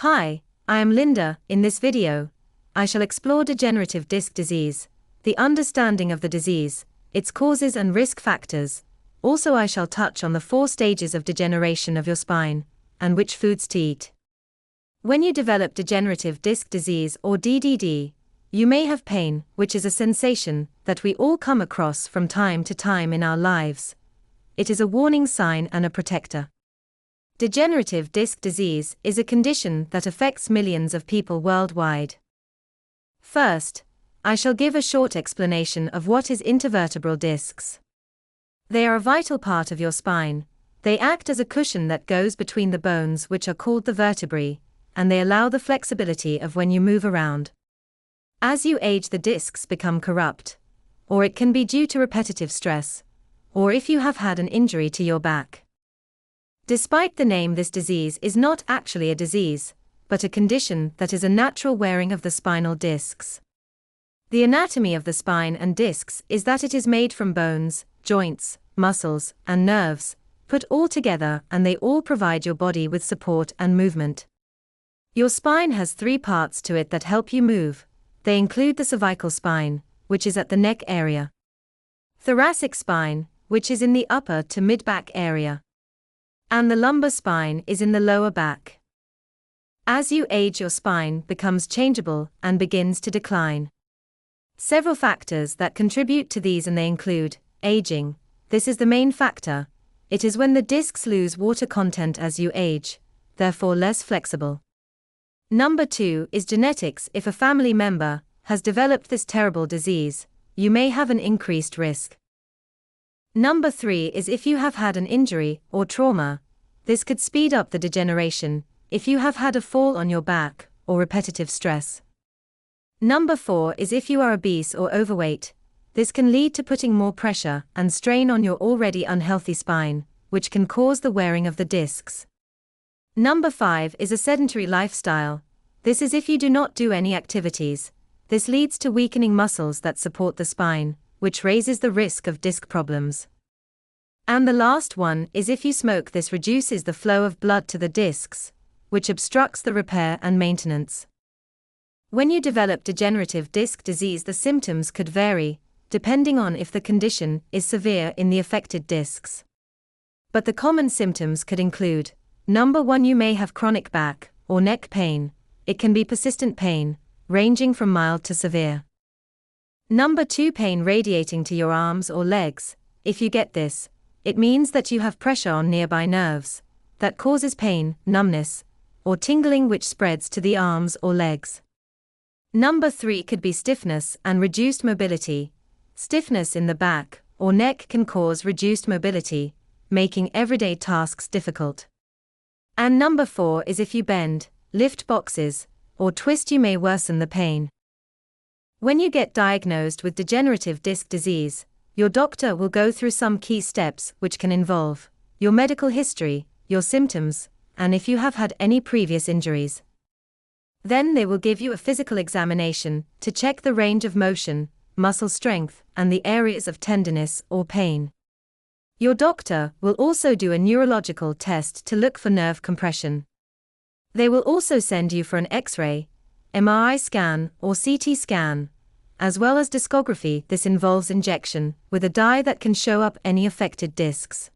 Hi, I am Linda. In this video, I shall explore degenerative disc disease, the understanding of the disease, its causes and risk factors. Also, I shall touch on the 4 stages of degeneration of your spine, and which foods to eat. When you develop degenerative disc disease or DDD, you may have pain, which is a sensation that we all come across from time to time in our lives. It is a warning sign and a protector. Degenerative disc disease is a condition that affects millions of people worldwide. First, I shall give a short explanation of what is intervertebral discs. They are a vital part of your spine. They act as a cushion that goes between the bones, which are called the vertebrae, and they allow the flexibility of when you move around. As you age, the discs become corrupt, or it can be due to repetitive stress, or if you have had an injury to your back. Despite the name, this disease is not actually a disease, but a condition that is a natural wearing of the spinal discs. The anatomy of the spine and discs is that it is made from bones, joints, muscles, and nerves, put all together, and they all provide your body with support and movement. Your spine has 3 parts to it that help you move. They include the cervical spine, which is at the neck area, thoracic spine, which is in the upper to mid-back area, and the lumbar spine is in the lower back. As you age, your spine becomes changeable and begins to decline. Several factors that contribute to these, and they include aging. This is the main factor. It is when the discs lose water content as you age, therefore less flexible. Number 2 is genetics. If a family member has developed this terrible disease, you may have an increased risk. Number 3 is if you have had an injury or trauma. This could speed up the degeneration if you have had a fall on your back or repetitive stress. Number 4 is if you are obese or overweight. This can lead to putting more pressure and strain on your already unhealthy spine, which can cause the wearing of the discs. Number 5 is a sedentary lifestyle. This is if you do not do any activities. This leads to weakening muscles that support the spine, which raises the risk of disc problems. And the last one is if you smoke. This reduces the flow of blood to the discs, which obstructs the repair and maintenance. When you develop degenerative disc disease, the symptoms could vary, depending on if the condition is severe in the affected discs. But the common symptoms could include: Number 1, you may have chronic back or neck pain. It can be persistent pain, ranging from mild to severe. Number 2, pain radiating to your arms or legs. If you get this, it means that you have pressure on nearby nerves that causes pain, numbness, or tingling which spreads to the arms or legs. Number 3 could be stiffness and reduced mobility. Stiffness in the back or neck can cause reduced mobility, making everyday tasks difficult. And number 4 is if you bend, lift boxes, or twist, you may worsen the pain. When you get diagnosed with degenerative disc disease, your doctor will go through some key steps which can involve your medical history, your symptoms, and if you have had any previous injuries. Then they will give you a physical examination to check the range of motion, muscle strength, and the areas of tenderness or pain. Your doctor will also do a neurological test to look for nerve compression. They will also send you for an X-ray, MRI scan, or CT scan, as well as discography. This involves injection with a dye that can show up any affected discs.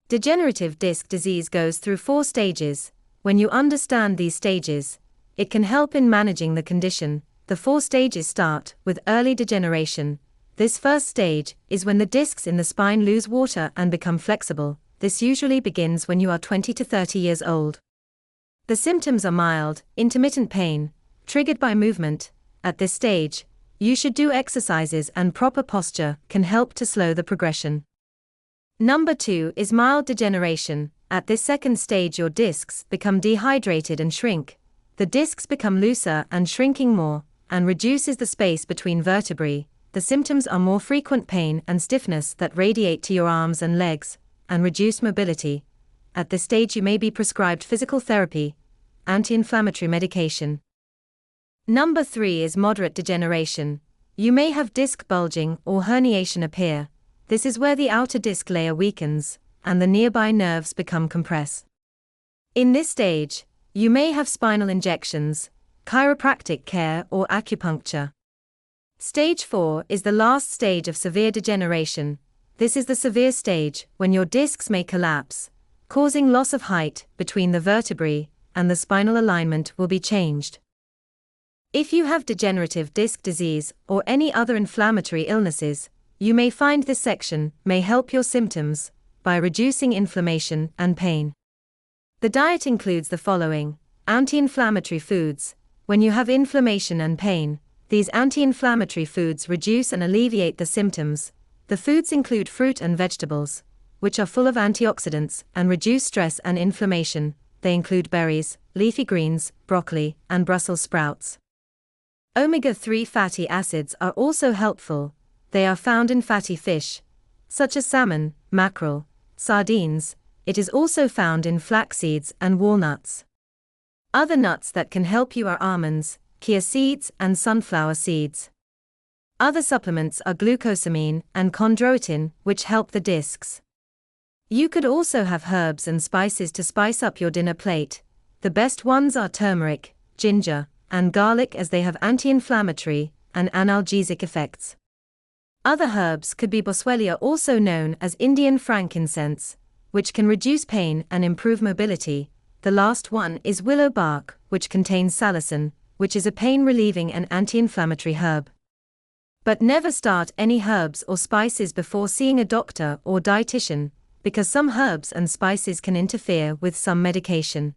Degenerative disc disease goes through 4 stages. When you understand these stages, it can help in managing the condition. The 4 stages start with early degeneration. This first stage is when the discs in the spine lose water and become flexible. This usually begins when you are 20 to 30 years old. The symptoms are mild, intermittent pain, triggered by movement. At this stage, you should do exercises, and proper posture can help to slow the progression. Number 2 is mild degeneration. At this second stage, your discs become dehydrated and shrink. The discs become looser and shrinking more, and reduces the space between vertebrae. The symptoms are more frequent pain and stiffness that radiate to your arms and legs, and reduced mobility. At this stage, you may be prescribed physical therapy, anti-inflammatory medication. Number 3 is moderate degeneration. You may have disc bulging or herniation appear. This is where the outer disc layer weakens, and the nearby nerves become compressed. In this stage, You may have spinal injections, chiropractic care, or acupuncture. Stage 4 is the last stage of severe degeneration. This is the severe stage when your discs may collapse, causing loss of height between the vertebrae, and the spinal alignment will be changed. If you have degenerative disc disease or any other inflammatory illnesses, you may find this section may help your symptoms by reducing inflammation and pain. The diet includes the following: anti-inflammatory foods. When you have inflammation and pain, these anti-inflammatory foods reduce and alleviate the symptoms. The foods include fruit and vegetables, which are full of antioxidants and reduce stress and inflammation. They include berries, leafy greens, broccoli, and Brussels sprouts. Omega-3 fatty acids are also helpful. They are found in fatty fish, such as salmon, mackerel, sardines. It is also found in flax seeds and walnuts. Other nuts that can help you are almonds, chia seeds, and sunflower seeds. Other supplements are glucosamine and chondroitin, which help the discs. You could also have herbs and spices to spice up your dinner plate. The best ones are turmeric, ginger, and garlic, as they have anti-inflammatory and analgesic effects. Other herbs could be boswellia, also known as Indian frankincense, which can reduce pain and improve mobility. The last one is willow bark, which contains salicin, which is a pain-relieving and anti-inflammatory herb. But never start any herbs or spices before seeing a doctor or dietitian, because some herbs and spices can interfere with some medication.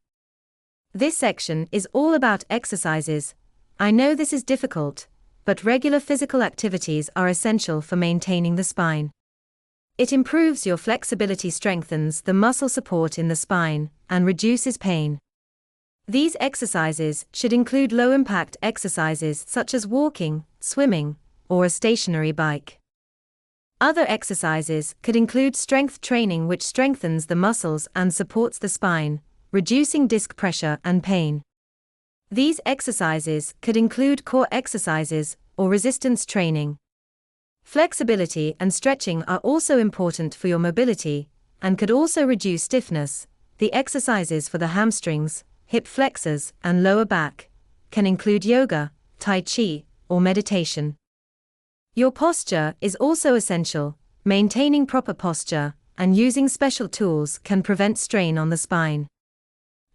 This section is all about exercises. I know this is difficult, but regular physical activities are essential for maintaining the spine. It improves your flexibility, strengthens the muscle support in the spine, and reduces pain. These exercises should include low-impact exercises such as walking, swimming, or a stationary bike. Other exercises could include strength training, which strengthens the muscles and supports the spine, reducing disc pressure and pain. These exercises could include core exercises or resistance training. Flexibility and stretching are also important for your mobility, and could also reduce stiffness. The exercises for the hamstrings, hip flexors, and lower back can include yoga, tai chi, or meditation. Your posture is also essential. Maintaining proper posture and using special tools can prevent strain on the spine.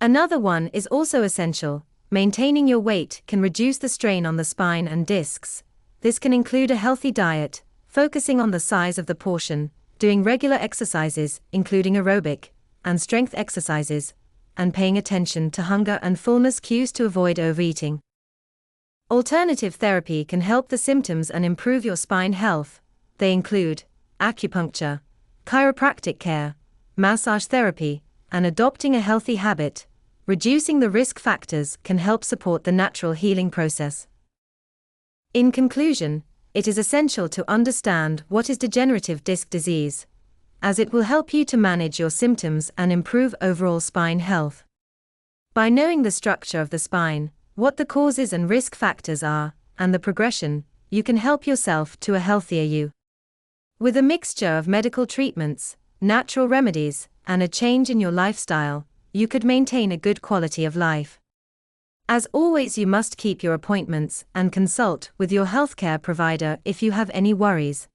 Another one is also essential. Maintaining your weight can reduce the strain on the spine and discs. This can include a healthy diet, focusing on the size of the portion, doing regular exercises, including aerobic and strength exercises, and paying attention to hunger and fullness cues to avoid overeating. Alternative therapy can help the symptoms and improve your spine health. They include acupuncture, chiropractic care, massage therapy, and adopting a healthy habit. Reducing the risk factors can help support the natural healing process. In conclusion, it is essential to understand what is degenerative disc disease, as it will help you to manage your symptoms and improve overall spine health. By knowing the structure of the spine, what the causes and risk factors are, and the progression, you can help yourself to a healthier you. With a mixture of medical treatments, natural remedies, and a change in your lifestyle, you could maintain a good quality of life. As always, you must keep your appointments and consult with your healthcare provider if you have any worries.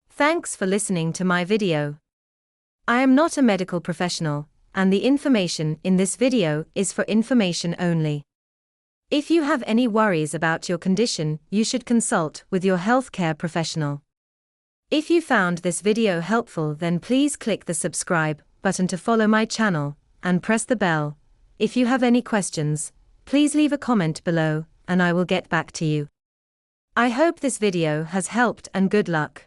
Thanks for listening to my video. I am not a medical professional, and the information in this video is for information only. If you have any worries about your condition, you should consult with your healthcare professional. If you found this video helpful, then please click the subscribe button to follow my channel, and press the bell. If you have any questions, please leave a comment below, and I will get back to you. I hope this video has helped, and good luck.